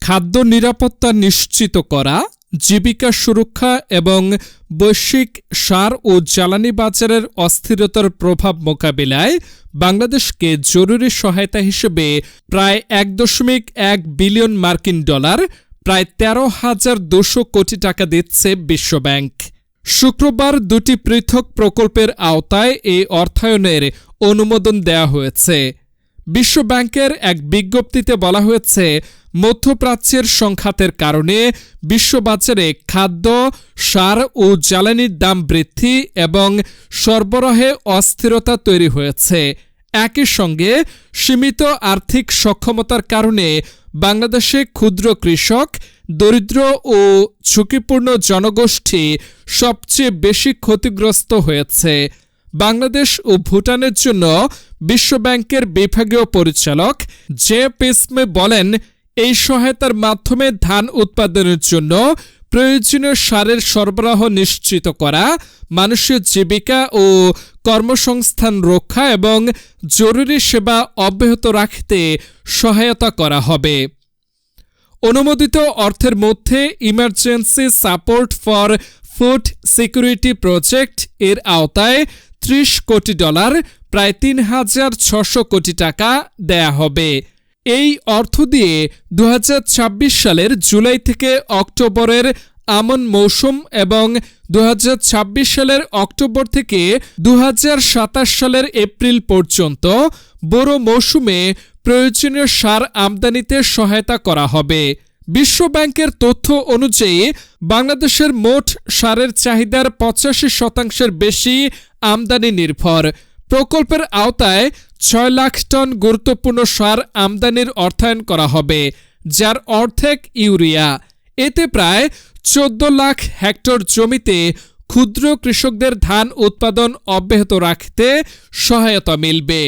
খাদ্য নিরাপত্তা নিশ্চিত করা, জীবিকা সুরক্ষা এবং বৈশ্বিক সার ও জ্বালানি বাজারের অস্থিরতার প্রভাব মোকাবিলায় বাংলাদেশকে জরুরি সহায়তা হিসেবে প্রায় ১.১ বিলিয়ন মার্কিন ডলার, প্রায় ১৩,২০০ কোটি টাকা দিচ্ছে বিশ্বব্যাংক। শুক্রবার দুটি পৃথক প্রকল্পের আওতায় এই অর্থায়নের অনুমোদন দেয়া হয়েছে। বিশ্বব্যাংকের এক বিজ্ঞপ্তিতে বলা হয়েছে, মধ্যপ্রাচ্যের সংঘাতের কারণে বিশ্ববাজারে খাদ্য, সার ও জ্বালানির দাম বৃদ্ধি এবং সরবরাহে অস্থিরতা তৈরি হয়েছে। একই সঙ্গে সীমিত আর্থিক সক্ষমতার কারণে বাংলাদেশে ক্ষুদ্র কৃষক, দরিদ্র ও ঝুঁকিপূর্ণ জনগোষ্ঠী সবচেয়ে বেশি ক্ষতিগ্রস্ত হয়েছে। বাংলাদেশ ও ভুটানের জন্য বিশ্বব্যাংকের বিভাগীয় পরিচালক জে পিসমে বলেন, এই সহায়তার মাধ্যমে ধান উৎপাদনের জন্য প্রয়োজনীয় সারের সরবরাহ নিশ্চিত করা, মানুষের জীবিকা ও কর্মসংস্থান রক্ষা এবং জরুরি সেবা অব্যাহত রাখতে সহায়তা করা হবে। অনুমোদিত অর্থের মধ্যে emergency support for food security project এর আওতায় ৩০ কোটি ডলার, প্রায় ৩,৬০০ কোটি টাকা দেয়া হবে। এই অর্থ দিয়ে ২০২৬ সালের জুলাই থেকে অক্টোবরের আমন মৌসুম এবং ২০২৬ সালের অক্টোবর থেকে ২০২৭ সালের এপ্রিল পর্যন্ত বোরো মৌসুমে প্রয়োজনীয় সার আমদানিতে সহায়তা করা হবে। বিশ্বব্যাংকের তথ্য অনুযায়ী বাংলাদেশের মোট সারের চাহিদার ৮৫% বেশি আমদানি নির্ভর। প্রকল্পের আওতায় ৬ লাখ টন গুরুত্বপূর্ণ সার আমদানির অর্থায়ন করা হবে, যার অর্ধেক ইউরিয়া। এতে প্রায় ১৪ লাখ হেক্টর জমিতে ক্ষুদ্র কৃষকদের ধান উৎপাদন অব্যাহত রাখতে সহায়তা মিলবে।